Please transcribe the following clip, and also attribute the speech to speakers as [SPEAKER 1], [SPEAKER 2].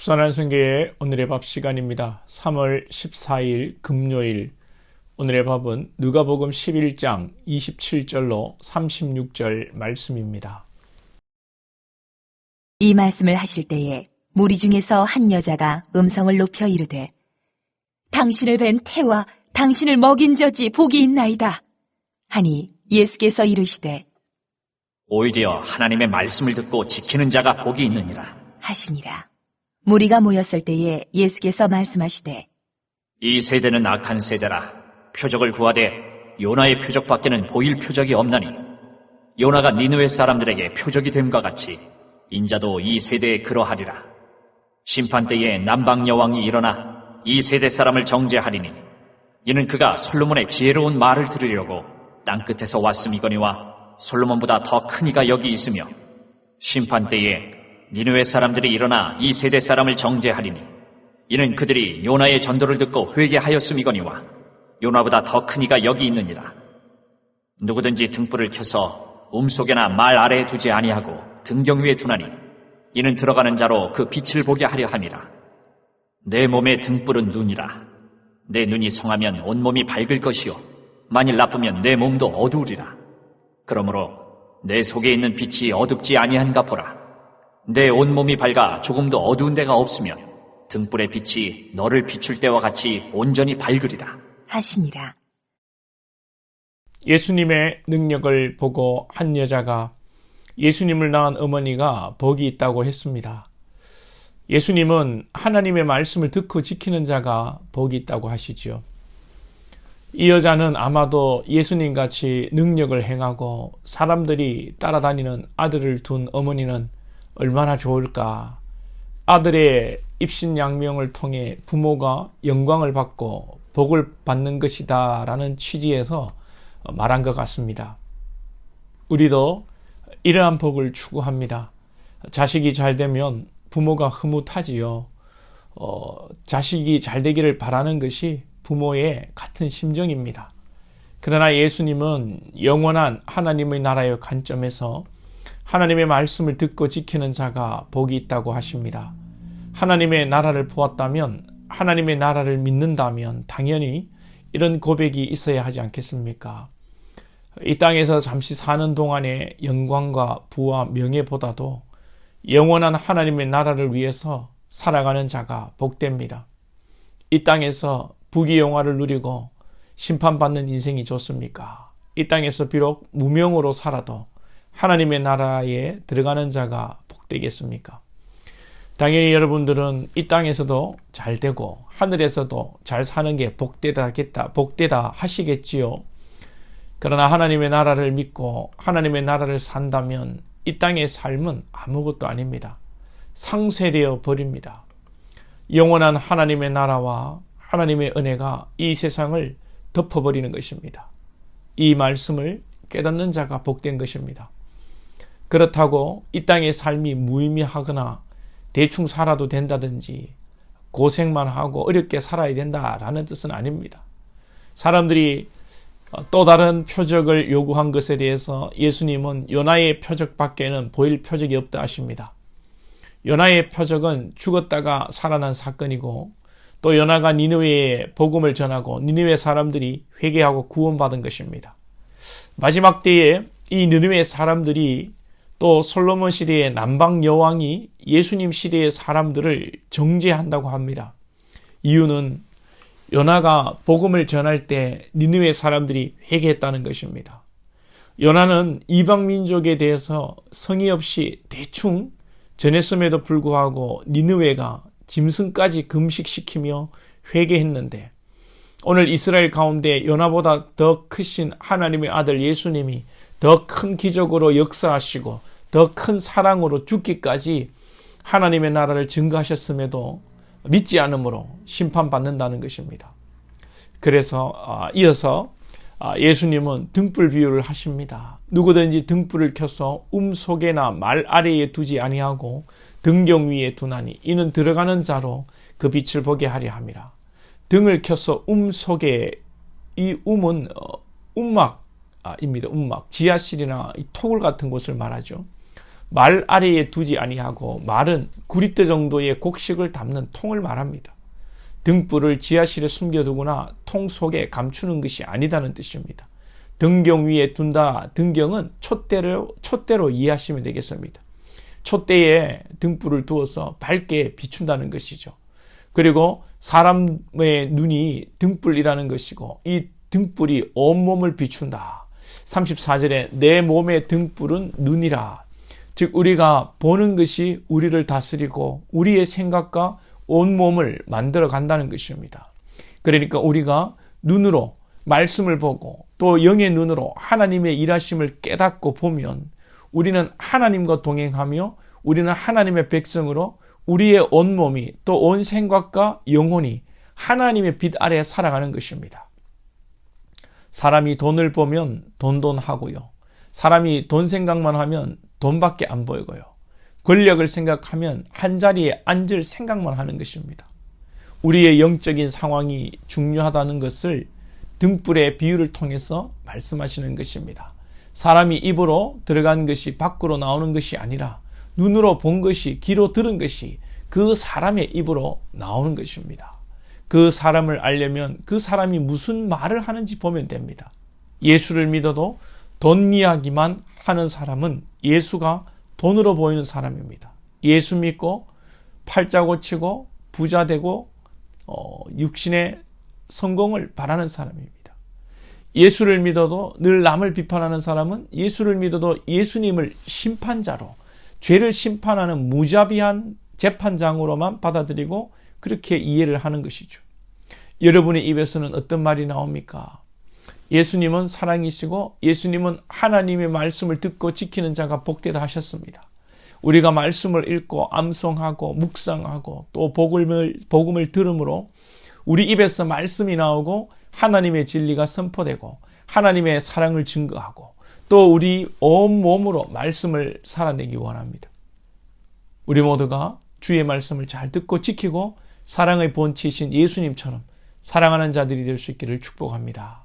[SPEAKER 1] 부산한 성교의 오늘의 밥 시간입니다. 3월 14일 금요일. 오늘의 밥은 누가복음 11장 27절로 36절 말씀입니다.
[SPEAKER 2] 이 말씀을 하실 때에 무리 중에서 한 여자가 음성을 높여 이르되 당신을 뵌 태와 당신을 먹인 젖이 복이 있나이다 하니 예수께서 이르시되
[SPEAKER 3] 오히려 하나님의 말씀을 듣고 지키는 자가 복이 있느니라
[SPEAKER 2] 하시니라. 무리가 모였을 때에 예수께서 말씀하시되
[SPEAKER 3] 이 세대는 악한 세대라. 표적을 구하되 요나의 표적밖에는 보일 표적이 없나니 요나가 니느웨 사람들에게 표적이 됨과 같이 인자도 이 세대에 그러하리라. 심판 때에 남방 여왕이 일어나 이 세대 사람을 정죄하리니 이는 그가 솔로몬의 지혜로운 말을 들으려고 땅끝에서 왔음이거니와 솔로몬보다 더 큰 이가 여기 있으며 심판 때에 니느웨 사람들이 일어나 이 세대 사람을 정죄하리니 이는 그들이 요나의 전도를 듣고 회개하였음이거니와 요나보다 더 큰 이가 여기 있느니라. 누구든지 등불을 켜서 속에나 말 아래에 두지 아니하고 등경 위에 두나니 이는 들어가는 자로 그 빛을 보게 하려 함이라. 내 몸의 등불은 눈이라. 내 눈이 성하면 온몸이 밝을 것이요 만일 나쁘면 내 몸도 어두우리라. 그러므로 내 속에 있는 빛이 어둡지 아니한가 보라. 내 온몸이 밝아 조금도 어두운 데가 없으면 등불의 빛이 너를 비출 때와 같이 온전히 밝으리라
[SPEAKER 2] 하시니라.
[SPEAKER 1] 예수님의 능력을 보고 한 여자가 예수님을 낳은 어머니가 복이 있다고 했습니다. 예수님은 하나님의 말씀을 듣고 지키는 자가 복이 있다고 하시죠. 이 여자는 아마도 예수님같이 능력을 행하고 사람들이 따라다니는 아들을 둔 어머니는 얼마나 좋을까. 아들의 입신양명을 통해 부모가 영광을 받고 복을 받는 것이다 라는 취지에서 말한 것 같습니다. 우리도 이러한 복을 추구합니다. 자식이 잘 되면 부모가 흐뭇하지요. 자식이 잘 되기를 바라는 것이 부모의 같은 심정입니다. 그러나 예수님은 영원한 하나님의 나라의 관점에서 하나님의 말씀을 듣고 지키는 자가 복이 있다고 하십니다. 하나님의 나라를 보았다면, 하나님의 나라를 믿는다면 당연히 이런 고백이 있어야 하지 않겠습니까? 이 땅에서 잠시 사는 동안의 영광과 부와 명예보다도 영원한 하나님의 나라를 위해서 살아가는 자가 복됩니다. 이 땅에서 부귀영화를 누리고 심판받는 인생이 좋습니까? 이 땅에서 비록 무명으로 살아도 하나님의 나라에 들어가는 자가 복되겠습니까? 당연히 여러분들은 이 땅에서도 잘 되고 하늘에서도 잘 사는 게 복되다 하시겠지요. 그러나 하나님의 나라를 믿고 하나님의 나라를 산다면 이 땅의 삶은 아무것도 아닙니다. 상쇄되어 버립니다. 영원한 하나님의 나라와 하나님의 은혜가 이 세상을 덮어버리는 것입니다. 이 말씀을 깨닫는 자가 복된 것입니다. 그렇다고 이 땅의 삶이 무의미하거나 대충 살아도 된다든지 고생만 하고 어렵게 살아야 된다라는 뜻은 아닙니다. 사람들이 또 다른 표적을 요구한 것에 대해서 예수님은 요나의 표적밖에는 보일 표적이 없다 하십니다. 요나의 표적은 죽었다가 살아난 사건이고 또 요나가 니느웨에 복음을 전하고 니느웨 사람들이 회개하고 구원받은 것입니다. 마지막 때에 이 니느웨 사람들이 또 솔로몬 시대의 남방 여왕이 예수님 시대의 사람들을 정죄한다고 합니다. 이유는 요나가 복음을 전할 때 니느웨 사람들이 회개했다는 것입니다. 요나는 이방 민족에 대해서 성의 없이 대충 전했음에도 불구하고 니느웨가 짐승까지 금식시키며 회개했는데 오늘 이스라엘 가운데 요나보다 더 크신 하나님의 아들 예수님이 더 큰 기적으로 역사하시고 더 큰 사랑으로 죽기까지 하나님의 나라를 증거하셨음에도 믿지 않으므로 심판받는다는 것입니다. 그래서 이어서 예수님은 등불 비유를 하십니다. 누구든지 등불을 켜서 속에나 말 아래에 두지 아니하고 등경 위에 두나니 이는 들어가는 자로 그 빛을 보게 하려 함이라. 등을 켜서 속에, 이 은 움막입니다. 움막, 지하실이나 토굴 같은 곳을 말하죠. 말 아래에 두지 아니하고 말은 구리대 정도의 곡식을 담는 통을 말합니다. 등불을 지하실에 숨겨두거나 통 속에 감추는 것이 아니다는 뜻입니다. 등경 위에 둔다. 등경은 촛대로 이해하시면 되겠습니다. 촛대에 등불을 두어서 밝게 비춘다는 것이죠. 그리고 사람의 눈이 등불이라는 것이고 이 등불이 온몸을 비춘다. 34절에 내 몸의 등불은 눈이라. 즉 우리가 보는 것이 우리를 다스리고 우리의 생각과 온몸을 만들어 간다는 것입니다. 그러니까 우리가 눈으로 말씀을 보고 또 영의 눈으로 하나님의 일하심을 깨닫고 보면 우리는 하나님과 동행하며 우리는 하나님의 백성으로 우리의 온몸이 또 온 생각과 영혼이 하나님의 빛 아래에 살아가는 것입니다. 사람이 돈을 보면 돈하고요. 사람이 돈 생각만 하면 돈밖에 안 보이고요. 권력을 생각하면 한자리에 앉을 생각만 하는 것입니다. 우리의 영적인 상황이 중요하다는 것을 등불의 비유를 통해서 말씀하시는 것입니다. 사람이 입으로 들어간 것이 밖으로 나오는 것이 아니라 눈으로 본 것이 귀로 들은 것이 그 사람의 입으로 나오는 것입니다. 그 사람을 알려면 그 사람이 무슨 말을 하는지 보면 됩니다. 예수를 믿어도 돈 이야기만 하는 사람은 예수가 돈으로 보이는 사람입니다. 예수 믿고 팔자 고치고 부자 되고 육신의 성공을 바라는 사람입니다. 예수를 믿어도 늘 남을 비판하는 사람은 예수를 믿어도 예수님을 심판자로 죄를 심판하는 무자비한 재판장으로만 받아들이고 그렇게 이해를 하는 것이죠. 여러분의 입에서는 어떤 말이 나옵니까? 예수님은 사랑이시고 예수님은 하나님의 말씀을 듣고 지키는 자가 복되다 하셨습니다. 우리가 말씀을 읽고 암송하고 묵상하고 또 복음을 들음으로 우리 입에서 말씀이 나오고 하나님의 진리가 선포되고 하나님의 사랑을 증거하고 또 우리 온몸으로 말씀을 살아내기 원합니다. 우리 모두가 주의 말씀을 잘 듣고 지키고 사랑의 본체이신 예수님처럼 사랑하는 자들이 될 수 있기를 축복합니다.